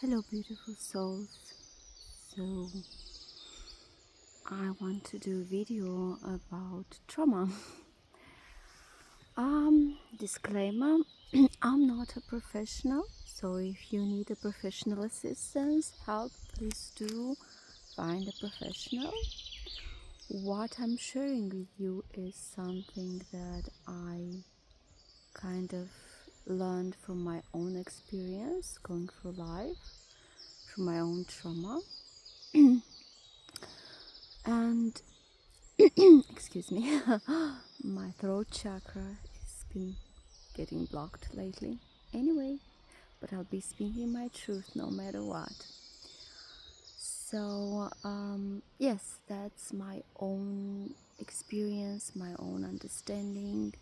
Hello, beautiful souls. So, I want to do a video about trauma. Disclaimer, I'm not a professional, so if you need a professional assistance, help, please do find a professional. What I'm sharing with you is something that I kind of learned from my own experience going through life, through my own trauma. And excuse me, my throat chakra has been getting blocked lately. Anyway, but I'll be speaking my truth no matter what. So, yes, that's my own experience, my own understanding,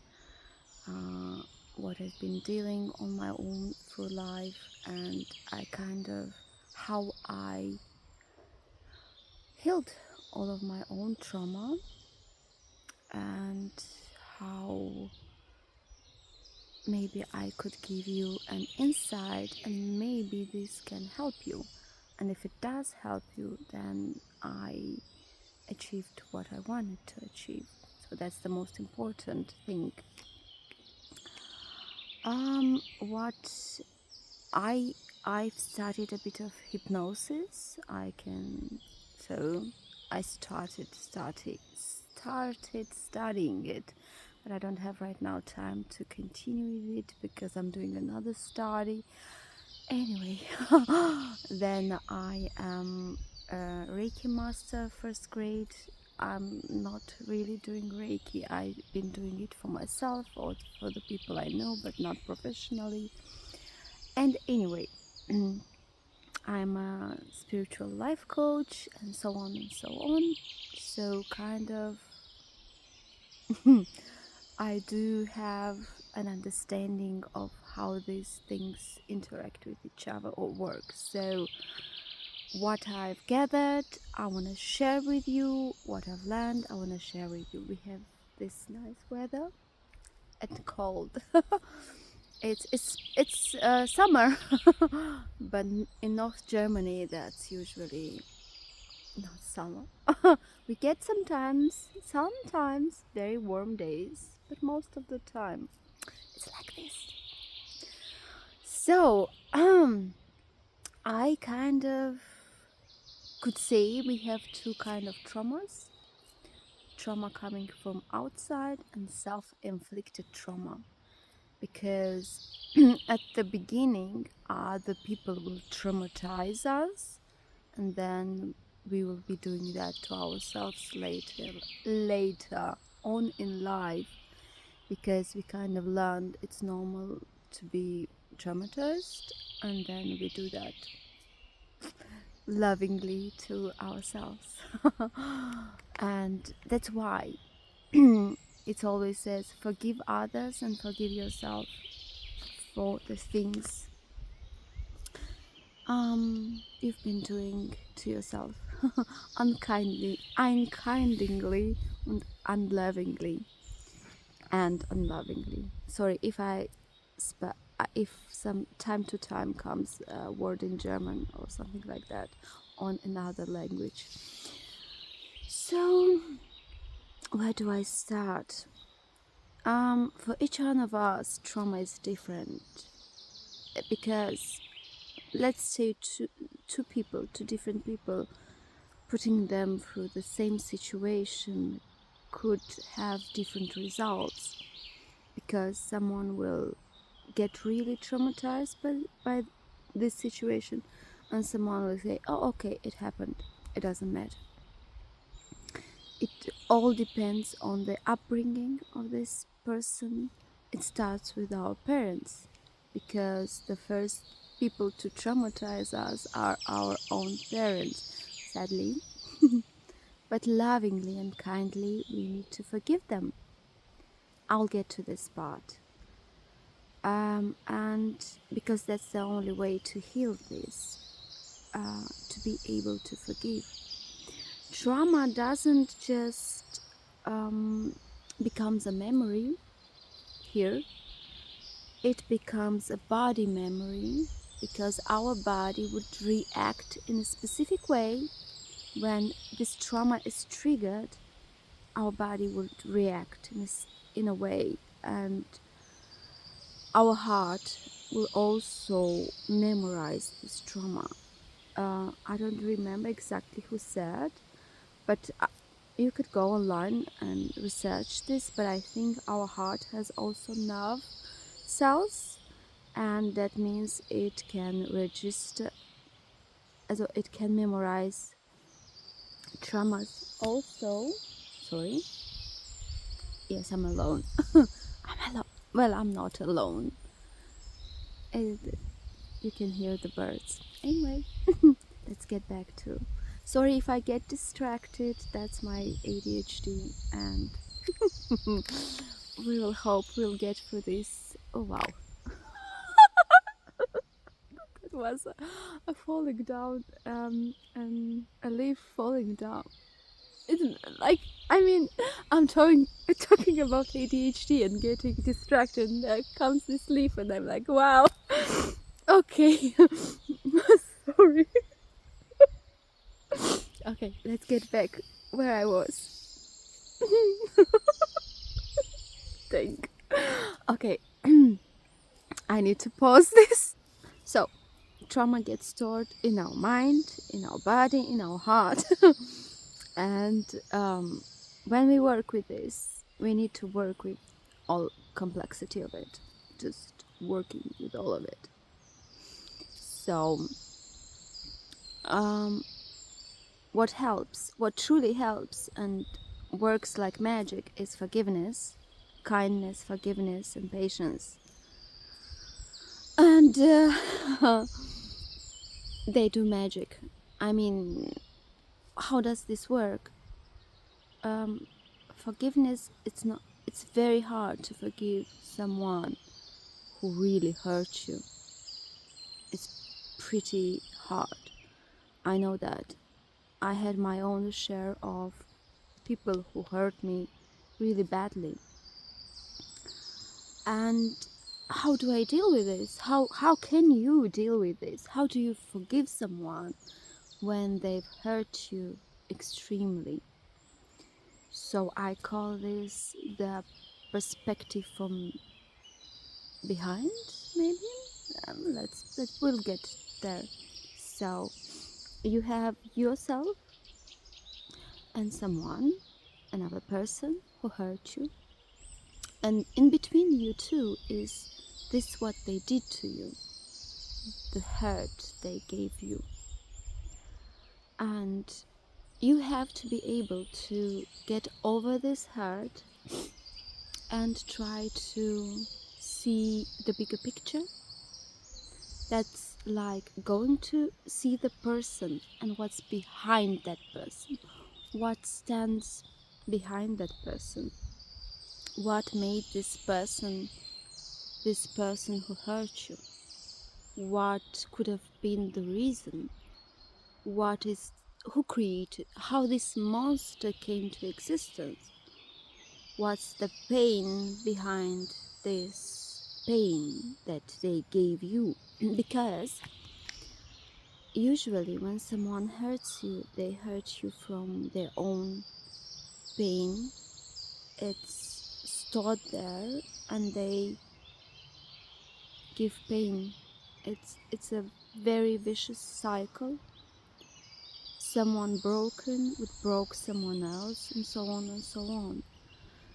what I've been dealing on my own through life, and I kind of how I healed all of my own trauma, and how maybe I could give you an insight, and maybe this can help you. And if it does help you, then I achieved what I wanted to achieve. So that's the most important thing. What I've studied a bit of hypnosis. I started studying it, but I don't have right now time to continue with it because I'm doing another study. Anyway, then I am a Reiki master, first grade. I'm not really doing Reiki. I've been doing it for myself or for the people I know, but not professionally. And anyway, I'm a spiritual life coach and so on and so on. So kind of I do have an understanding of how these things interact with each other or work. So what I've gathered, I want to share with you. What I've learned, I want to share with you. We have this nice weather and cold. It's summer, but in North Germany that's usually not summer. We get sometimes very warm days, but most of the time it's like this. So I kind of could say we have two kind of traumas: trauma coming from outside and self-inflicted trauma. Because at the beginning, other people will traumatize us, and then we will be doing that to ourselves later on in life, because we kind of learned it's normal to be traumatized, and then we do that lovingly to ourselves. And that's why it always says forgive others and forgive yourself for the things you've been doing to yourself unkindly and unlovingly. Sorry if some time to time comes a word in German or something like that on another language. So where do I start? For each one of us, trauma is different, because let's say two different people, putting them through the same situation could have different results, because someone will get really traumatized by this situation, and someone will say, oh, okay, it happened, it doesn't matter. It all depends on the upbringing of this person. It starts with our parents, because the first people to traumatize us are our own parents, sadly. But lovingly and kindly, we need to forgive them. I'll get to this part. And because that's the only way to heal this, to be able to forgive. Trauma doesn't just becomes a memory here. It becomes a body memory, because our body would react in a specific way when this trauma is triggered. Our body would react in a way, and our heart will also memorize this trauma. I don't remember exactly who said, but you could go online and research this, but I think our heart has also nerve cells, and that means it can register, also it can memorize traumas also. Sorry, yes, I'm alone. I'm alone. Well, I'm not alone. You can hear the birds. Anyway, let's get back to. Sorry if I get distracted, that's my ADHD, and we will hope we'll get through this. Oh wow, it was a falling down, and a leaf falling down. Isn't like, I mean, I'm talking about ADHD and getting distracted, and there comes this leaf, and I'm like, wow, okay, sorry. Okay, let's get back where I was. Think. Okay, I need to pause this. So, trauma gets stored in our mind, in our body, in our heart. And when we work with this, we need to work with all complexity of it, just working with all of it. So, what helps, what truly helps and works like magic is forgiveness, kindness, forgiveness, and patience. And they do magic. I mean, how does this work? Forgiveness, it's very hard to forgive someone who really hurt you. It's pretty hard. I know that. I had my own share of people who hurt me really badly. And how do I deal with this? How can you deal with this? How do you forgive someone when they've hurt you extremely? So I call this the perspective from behind, maybe. We'll get there. So you have yourself and someone, another person who hurt you, and in between you two is this what they did to you, the hurt they gave you. And you have to be able to get over this hurt and try to see the bigger picture. That's like going to see the person and what's behind that person, what stands behind that person, what made this person who hurt you, what could have been the reason, who created, how this monster came to existence, what's the pain behind this pain that they gave you. Because usually when someone hurts you, they hurt you from their own pain. It's stored there and they give pain. It's a very vicious cycle. Someone broken would broke someone else, and so on and so on.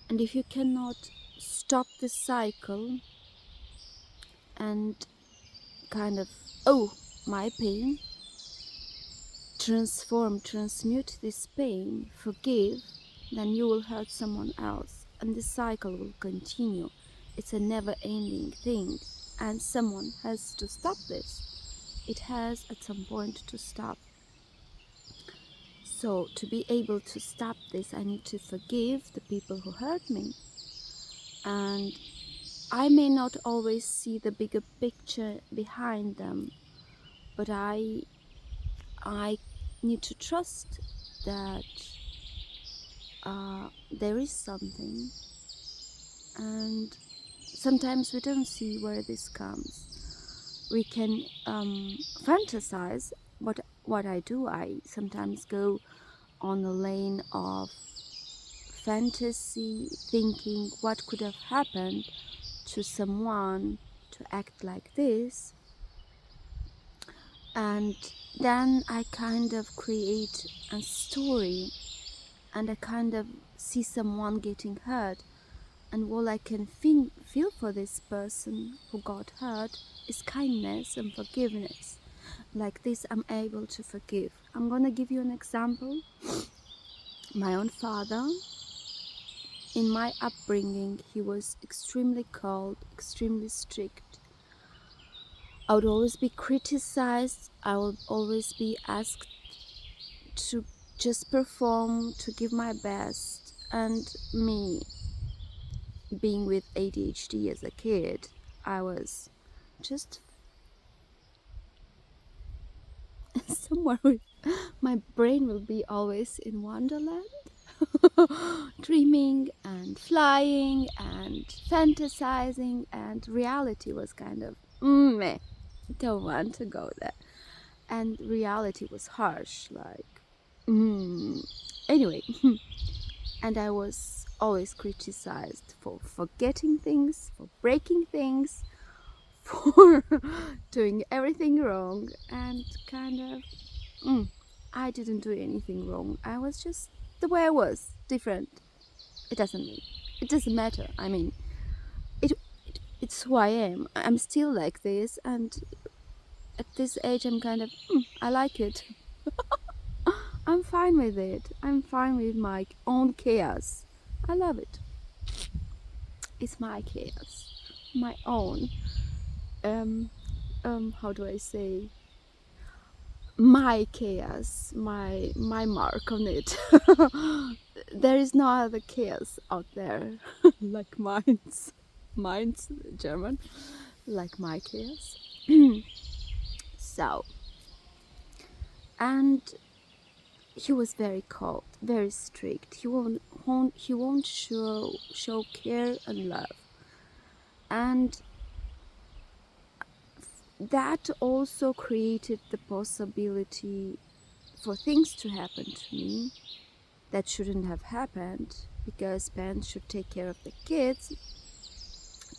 And if you cannot stop this cycle and kind of, oh, my pain, transmute this pain, forgive, then you will hurt someone else, and this cycle will continue. It's a never-ending thing, and someone has to stop this. It has at some point to stop. So to be able to stop this, I need to forgive the people who hurt me, and I may not always see the bigger picture behind them, but I need to trust that there is something, and sometimes we don't see where this comes. we can fantasize. What I do, I sometimes go on a lane of fantasy, thinking what could have happened to someone to act like this, and then I kind of create a story, and I kind of see someone getting hurt, and all I can feel for this person who got hurt is kindness and forgiveness. Like this, I'm able to forgive. I'm gonna give you an example. My own father, in my upbringing, he was extremely cold, extremely strict. I would always be criticized. I would always be asked to just perform, to give my best. And me, being with ADHD as a kid, I was just somewhere with my brain will be always in Wonderland, dreaming and flying and fantasizing, and reality was kind of meh, don't want to go there. And reality was harsh, like anyway. And I was always criticized for forgetting things, for breaking things, for doing everything wrong, and kind of I didn't do anything wrong. I was just the way I was, different. It doesn't matter. I mean, it's who I am. I'm still like this, and at this age I'm kind of I like it. I'm fine with it. I'm fine with my own chaos. I love it. It's my chaos, my own how do I say, my chaos, my mark on it. There is no other chaos out there like mine's German, like my chaos. So, and he was very cold, very strict. He won't show care and love, and that also created the possibility for things to happen to me that shouldn't have happened, because parents should take care of the kids,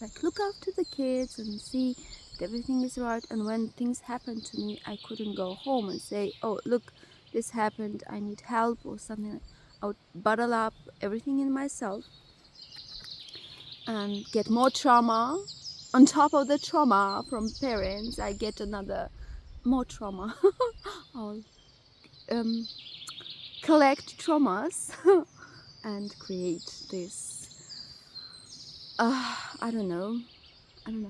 like look after the kids and see that everything is right. And when things happened to me, I couldn't go home and say, oh look, this happened, I need help or something. I would bottle up everything in myself and get more trauma. On top of the trauma from parents, I get another more trauma. I'll collect traumas and create this I don't know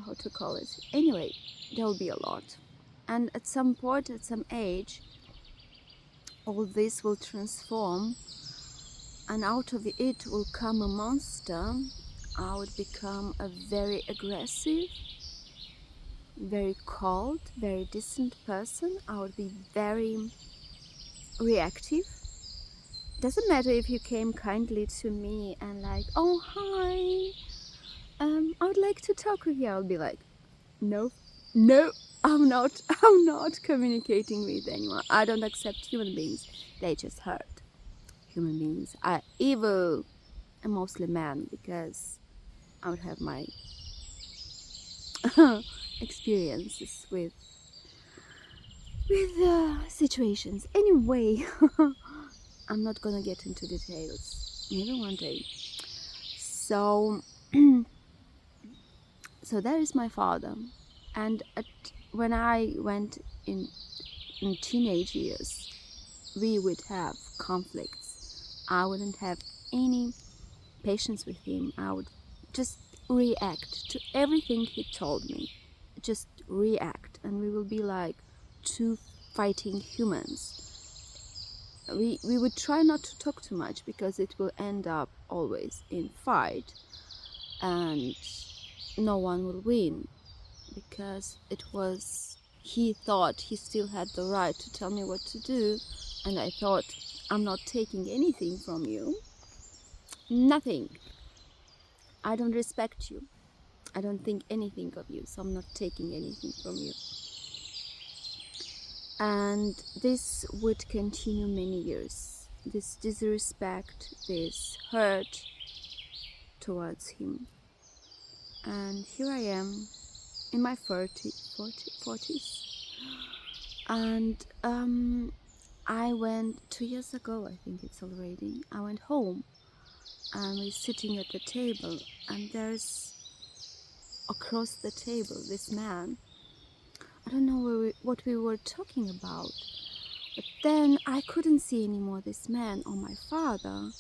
how to call it. Anyway, there will be a lot, and at some point, at some age, all this will transform, and out of it will come a monster. I would become a very aggressive, very cold, very distant person. I would be very reactive. Doesn't matter if you came kindly to me and like, oh hi, I would like to talk with you. I'll be like, no, I'm not communicating with anyone. I don't accept human beings. They just hurt. Human beings are evil, and mostly men, because I would have my experiences with situations. Anyway, I'm not gonna get into details. Maybe one day. So, so that is my father. And when I went in teenage years, we would have conflicts. I wouldn't have any patience with him. I would just react to everything he told me. Just react, and we will be like two fighting humans. We would try not to talk too much, because it will end up always in fight, and no one will win, because he thought he still had the right to tell me what to do, and I thought, I'm not taking anything from you. Nothing. I don't respect you. I don't think anything of you, so I'm not taking anything from you. And this would continue many years. This disrespect, this hurt towards him. And here I am in my 40s. And I went 2 years ago, I think it's already. I went home and we're sitting at the table, and there's across the table this man. I don't know what we were talking about, but then I couldn't see anymore this man or my father,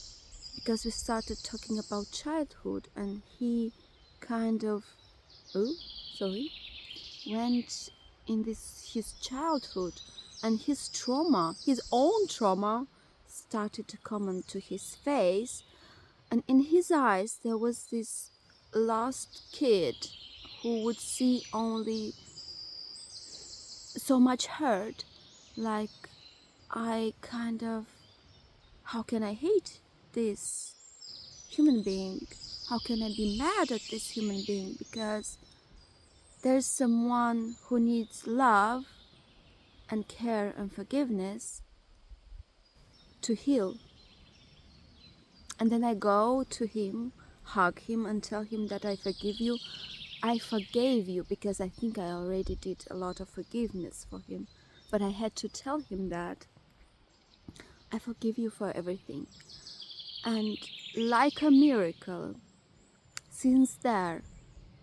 because we started talking about childhood, and he kind of went in his childhood, and his trauma, his own trauma, started to come onto his face, and in his eyes there was this lost kid who would see only so much hurt. Like, I kind of, how can I hate this human being? How can I be mad at this human being? Because there's someone who needs love and care and forgiveness to heal. And then I go to him, hug him, and tell him that I forgive you. I forgave you, because I think I already did a lot of forgiveness for him. But I had to tell him that I forgive you for everything. And like a miracle, since there,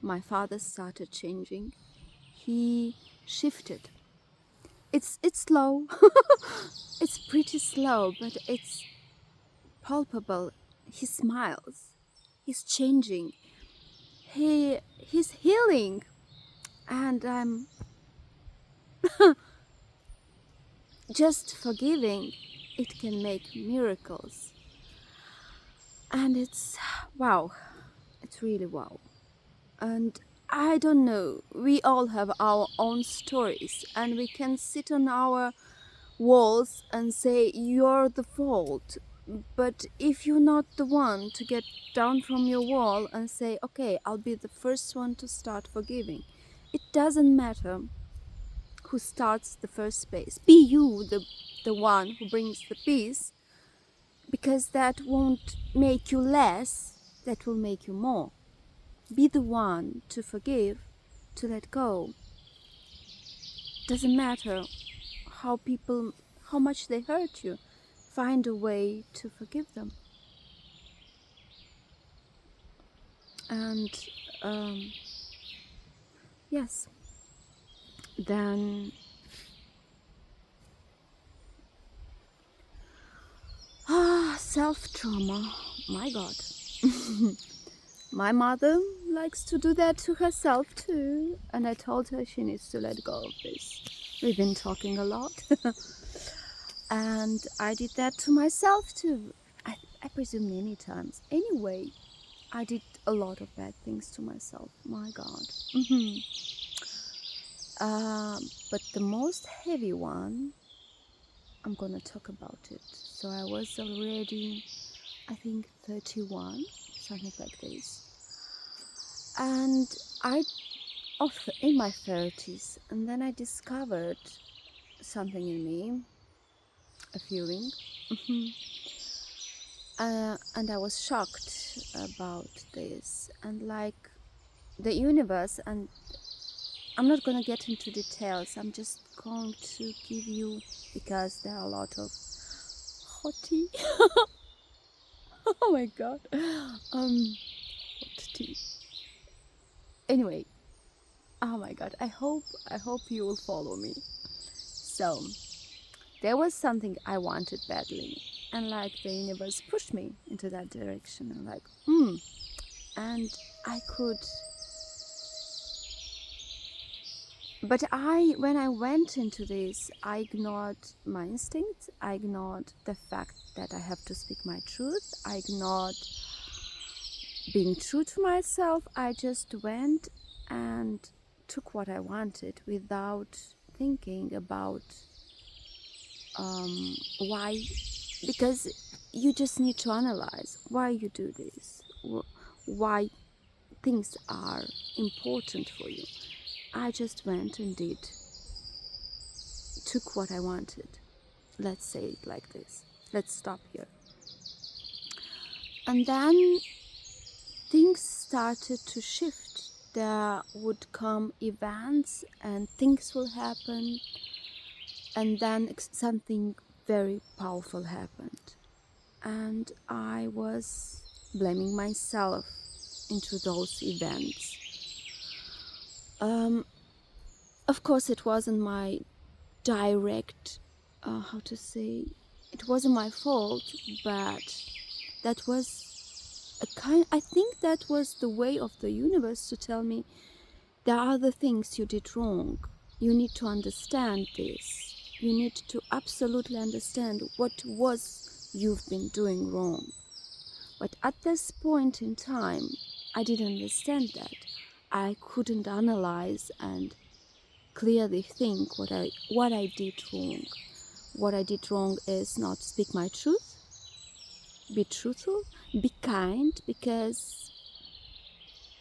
my father started changing. He shifted. It's slow. It's pretty slow, but it's palpable. He smiles. He's changing. He's healing. And I'm just forgiving. It can make miracles. And it's wow. It's really wow. And I don't know, we all have our own stories, and we can sit on our walls and say you're the fault. But if you're not the one to get down from your wall and say, okay, I'll be the first one to start forgiving, it doesn't matter who starts the first space. Be you the one who brings the peace, because that won't make you less, that will make you more. Be the one to forgive, to let go. Doesn't matter how much they hurt you. Find a way to forgive them. And yes, then self-trauma. My God. My mother likes to do that to herself too, and I told her she needs to let go of this. We've been talking a lot. And I did that to myself too. I presume many times. Anyway, I did a lot of bad things to myself. My God. But the most heavy one, I'm gonna talk about it. So I was already, I think, 31, something like this. And in my 30s, and then I discovered something in me, a feeling. And I was shocked about this, and like the universe, and I'm not going to get into details, I'm just going to give you, because there are a lot of hot tea. Oh my God. Hot tea. Anyway, oh my God, I hope you will follow me. So there was something I wanted badly, and like the universe pushed me into that direction, and like and I could, but when I went into this, I ignored my instincts, I ignored the fact that I have to speak my truth, I ignored being true to myself. I just went and took what I wanted without thinking about why, because you just need to analyze why you do this, why things are important for you. I just went and took what I wanted. Let's say it like this. Let's stop here. And then things started to shift. There would come events and things will happen, and then something very powerful happened. And I was blaming myself into those events. Of course, it wasn't my direct, it wasn't my fault, but that was I think that was the way of the universe to tell me there are the things you did wrong. You need to understand this. You need to absolutely understand what was you've been doing wrong. But at this point in time, I didn't understand that. I couldn't analyze and clearly think what I did wrong. What I did wrong is not speak my truth, be truthful, be kind, because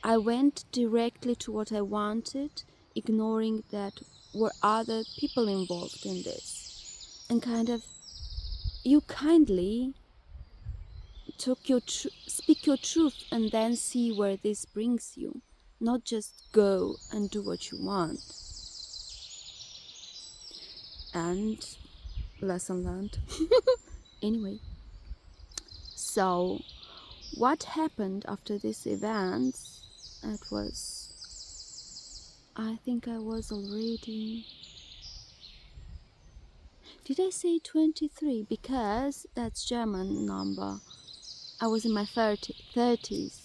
I went directly to what I wanted, ignoring that were other people involved in this. And you kindly speak your truth and then see where this brings you, not just go and do what you want. And lesson learned. Anyway, so what happened after this event? I think I was already, did I say 23? Because that's German number. I was in my 30s.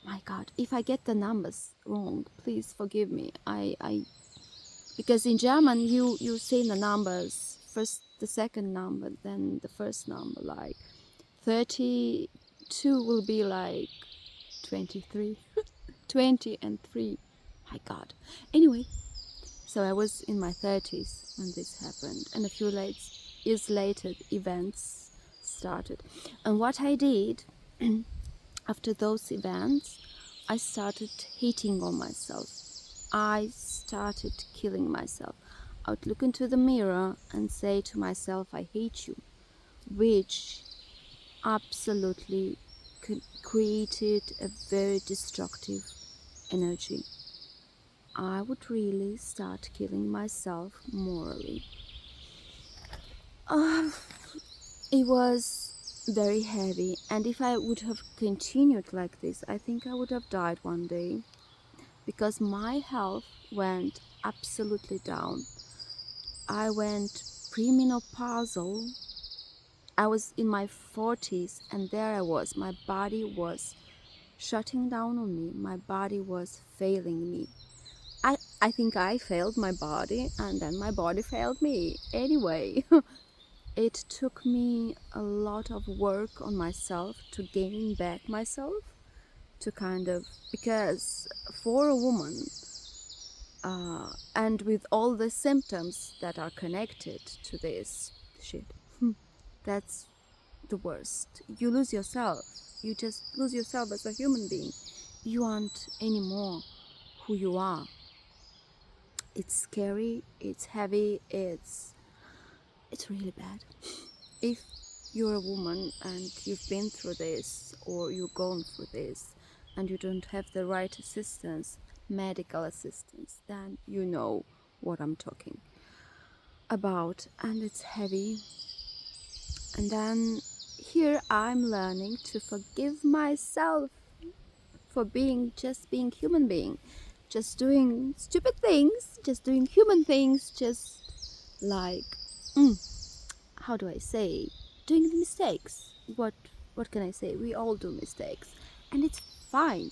My God, if I get the numbers wrong, please forgive me. Because in German you say the numbers first, the second number, then the first number. Like 32 will be like 23, 20 and 3. My God. Anyway, so I was in my 30s when this happened, and a few years later, events started. And what I did after those events, I started hating on myself. I started killing myself. I would look into the mirror and say to myself, I hate you, which absolutely created a very destructive energy. I would really start killing myself morally. It was very heavy, and if I would have continued like this, I think I would have died one day, because my health went absolutely down. I went premenopausal. I was in my 40s, and there I was. My body was shutting down on me. My body was failing me. I think I failed my body, and then my body failed me. Anyway, it took me a lot of work on myself to gain back myself, because for a woman, and with all the symptoms that are connected to this shit, that's the worst. You lose yourself. You just lose yourself as a human being. You aren't anymore who you are. It's scary, it's heavy, it's really bad. If you're a woman and you've been through this, or you've gone through this, and you don't have the right assistance, medical assistance, then you know what I'm talking about, and it's heavy. And then here I'm learning to forgive myself for being human being, just doing stupid things, just doing human things, just like, how do I say, doing mistakes. What can I say? We all do mistakes, and it's fine.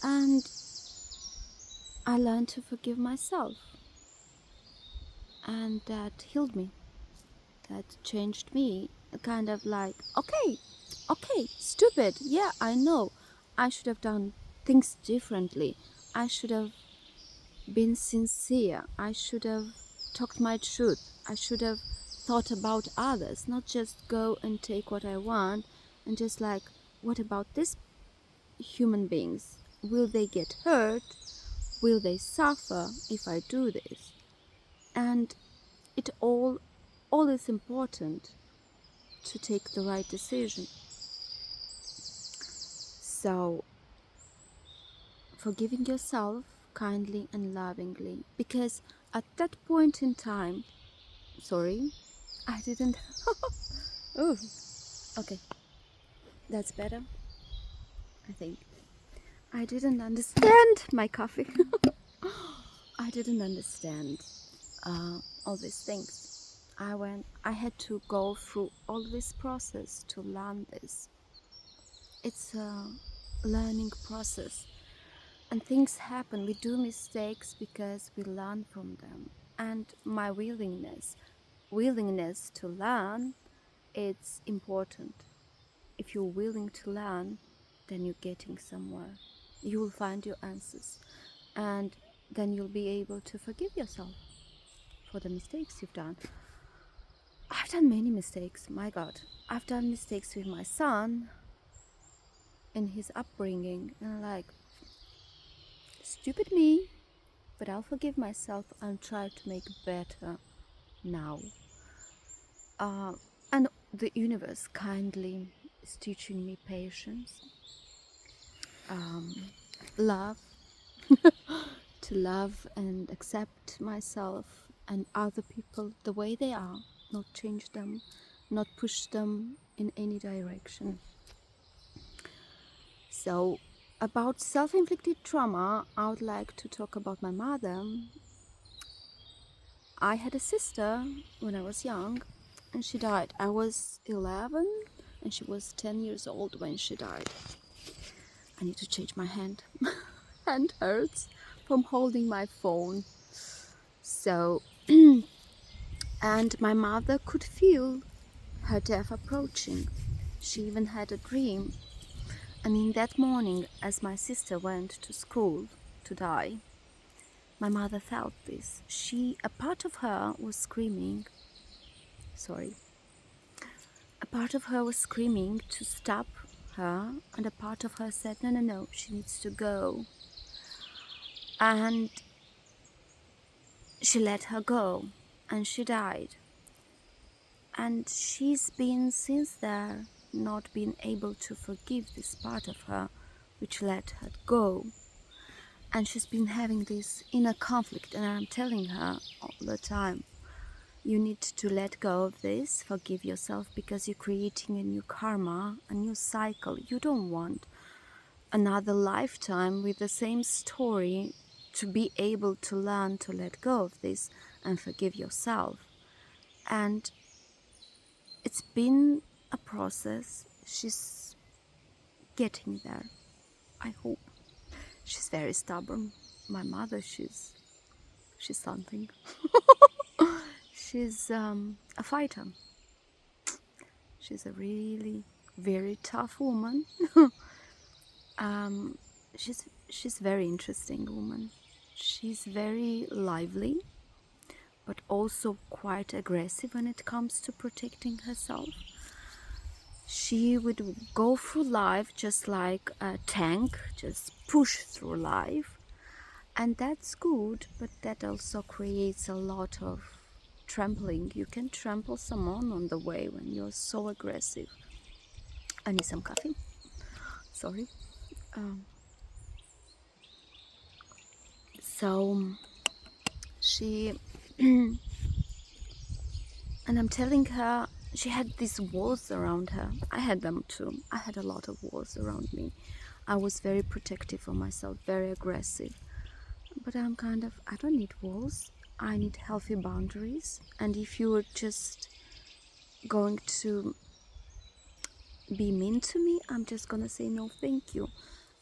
And I learned to forgive myself, and that healed me. That changed me. Kind of like, okay, stupid. Yeah, I know. I should have done things differently. I should have been sincere. I should have talked my truth. I should have thought about others, not just go and take what I want and just like, what about these human beings? Will they get hurt? Will they suffer if I do this? And it all is important to take the right decision. So, forgiving yourself kindly and lovingly, because at that point in time, sorry, I didn't. Oh, okay, that's better. I think I didn't understand my coffee. I didn't understand all these things. I had to go through all this process to learn this. It's a learning process, and things happen. We do mistakes because we learn from them. And my willingness to learn, it's important. If you're willing to learn, then you're getting somewhere. You will find your answers, and then you'll be able to forgive yourself for the mistakes you've done. I've done many mistakes, my God. I've done mistakes with my son in his upbringing, and like, stupid me, but I'll forgive myself and try to make better now. And the universe kindly is teaching me patience, love, to love and accept myself and other people the way they are, not change them, not push them in any direction. So, about self-inflicted trauma, I would like to talk about my mother. I had a sister when I was young, and she died. I was 11 and she was 10 years old when she died. I need to change my hand. Hand hurts from holding my phone. So, and my mother could feel her death approaching. She even had a dream. And in that morning, as my sister went to school to die, my mother felt this. A part of her was screaming, a part of her was screaming to stop her, and a part of her said, no, she needs to go. And she let her go, and she died. And she's been since there not been able to forgive this part of her which let her go. And she's been having this inner conflict, and I'm telling her all the time, you need to let go of this, forgive yourself, because you're creating a new karma, a new cycle. You don't want another lifetime with the same story. To be able to learn to let go of this and forgive yourself. And it's been a process. She's getting there, I hope. She's very stubborn. My mother, she's something. She's a fighter. She's a really very tough woman. She's very interesting woman. She's very lively, but also quite aggressive when it comes to protecting herself. She would go through life just like a tank, just push through life. And that's good, but that also creates a lot of trampling. You can trample someone on the way when you're so aggressive. I need some coffee. Sorry. So she and I'm telling her, she had these walls around her. I had them too. I had a lot of walls around me. I was very protective of myself, very aggressive. But I'm I don't need walls. I need healthy boundaries. And if you're just going to be mean to me, I'm just gonna say no thank you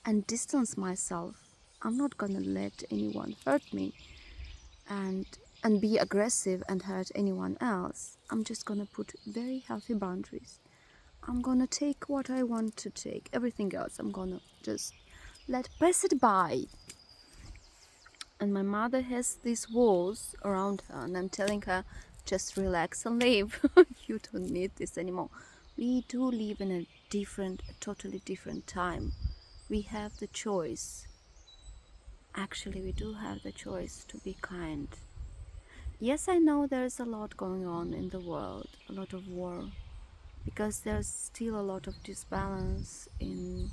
and distance myself. I'm not gonna let anyone hurt me and be aggressive and hurt anyone else. I'm just gonna put very healthy boundaries. I'm gonna take what I want to take. Everything else I'm gonna just pass it by. And my mother has these walls around her, and I'm telling her, just relax and live. You don't need this anymore. We do live in a totally different time. We have the choice Actually, we do have the choice to be kind. Yes, I know there's a lot going on in the world, a lot of war, because there's still a lot of disbalance in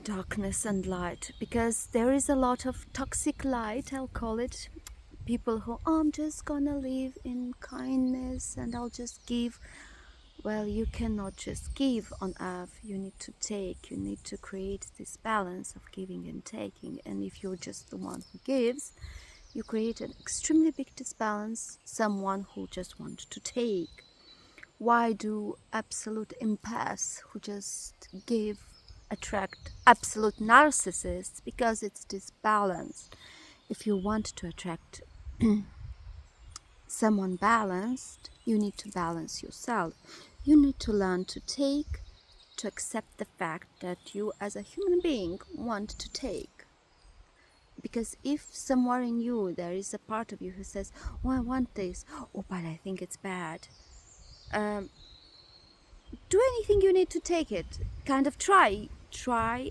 darkness and light, because there is a lot of toxic light, I'll call it. People who, oh, I'm just gonna live in kindness and I'll just give. Well, you cannot just give on earth. You need to take. You need to create this balance of giving and taking. And if you're just the one who gives, you create an extremely big disbalance, someone who just wants to take. Why do absolute empaths who just give attract absolute narcissists? Because it's disbalanced. If you want to attract someone balanced, you need to balance yourself. You need to learn to take, to accept the fact that you as a human being want to take. Because if somewhere in you there is a part of you who says, oh, I want this, oh, but I think it's bad, do anything you need to take it. Kind of try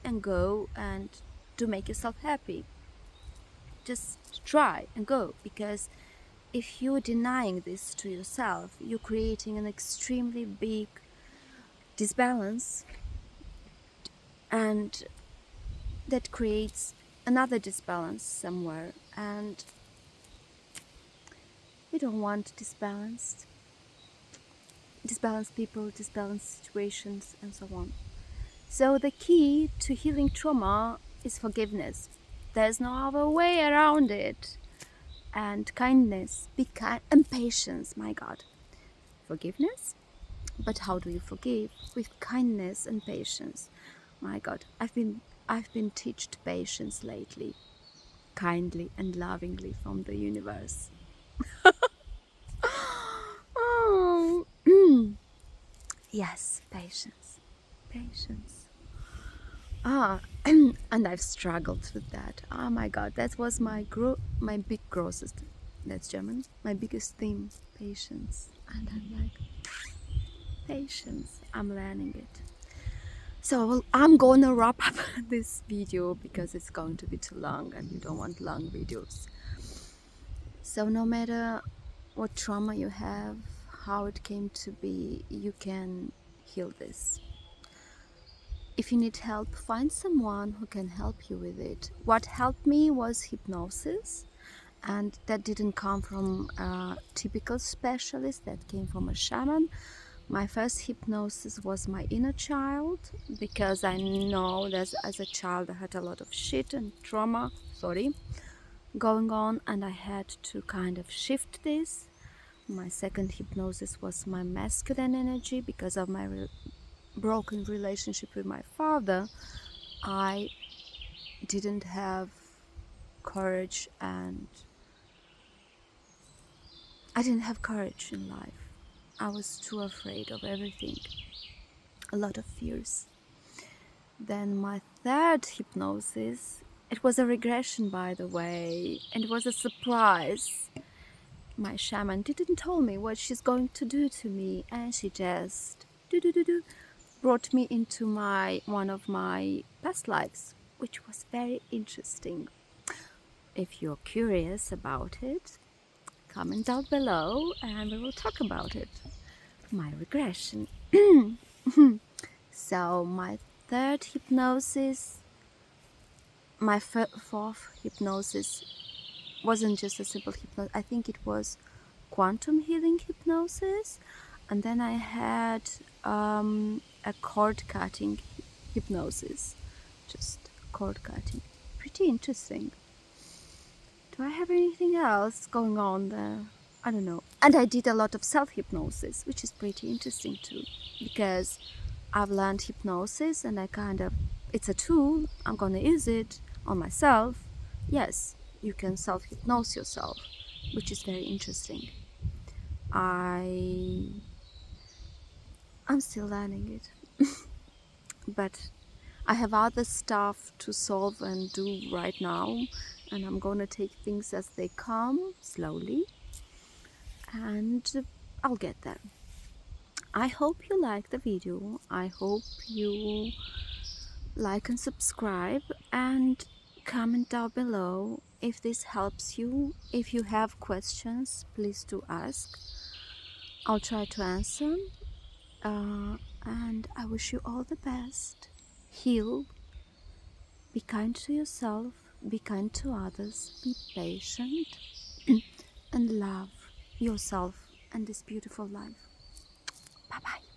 and go and to make yourself happy. Just try and go, because if you're denying this to yourself, you're creating an extremely big disbalance, and that creates another disbalance somewhere, and we don't want disbalanced people, disbalanced situations, and so on. So the key to healing trauma is forgiveness. There's no other way around it. And kindness, be kind, and patience, my God. Forgiveness? But how do you forgive? With kindness and patience. My God, I've been taught patience lately, kindly and lovingly from the universe. Oh, yes, patience, patience. Ah, and I've struggled with that. Oh my God, that was my big grossest. That's German. My biggest theme, patience. And I'm like, patience. I'm learning it. So I'm gonna wrap up this video because it's going to be too long, and you don't want long videos. So no matter what trauma you have, how it came to be, you can heal this. If you need help, find someone who can help you with it. What helped me was hypnosis, and that didn't come from a typical specialist, that came from a shaman. My first hypnosis was my inner child, because I know that as a child I had a lot of shit and trauma, going on, and I had to kind of shift this. My second hypnosis was my masculine energy. Because of my broken relationship with my father, I didn't have courage, and I didn't have courage in life. I was too afraid of everything, a lot of fears. Then my third hypnosis, it was a regression, by the way, and it was a surprise. My shaman didn't tell me what she's going to do to me, and she just brought me into one of my past lives, which was very interesting. If you're curious about it, comment down below and we will talk about it. My regression. So my third hypnosis, my fourth hypnosis wasn't just a simple hypnosis. I think it was quantum healing hypnosis. And then I had a cord cutting hypnosis. Just cord cutting. Pretty interesting. Do I have anything else going on there? I don't know. And I did a lot of self-hypnosis, which is pretty interesting too, because I've learned hypnosis and it's a tool, I'm gonna use it on myself. Yes, you can self-hypnose yourself, which is very interesting. I'm still learning it, but I have other stuff to solve and do right now, and I'm gonna take things as they come, slowly, and I'll get there. I hope you like the video. I hope you like and subscribe, and Comment down below if this helps you. If you have questions, please do ask. I'll try to answer. And I wish you all the best. Heal. Be kind to yourself. Be kind to others. Be patient. And love yourself and this beautiful life. Bye bye.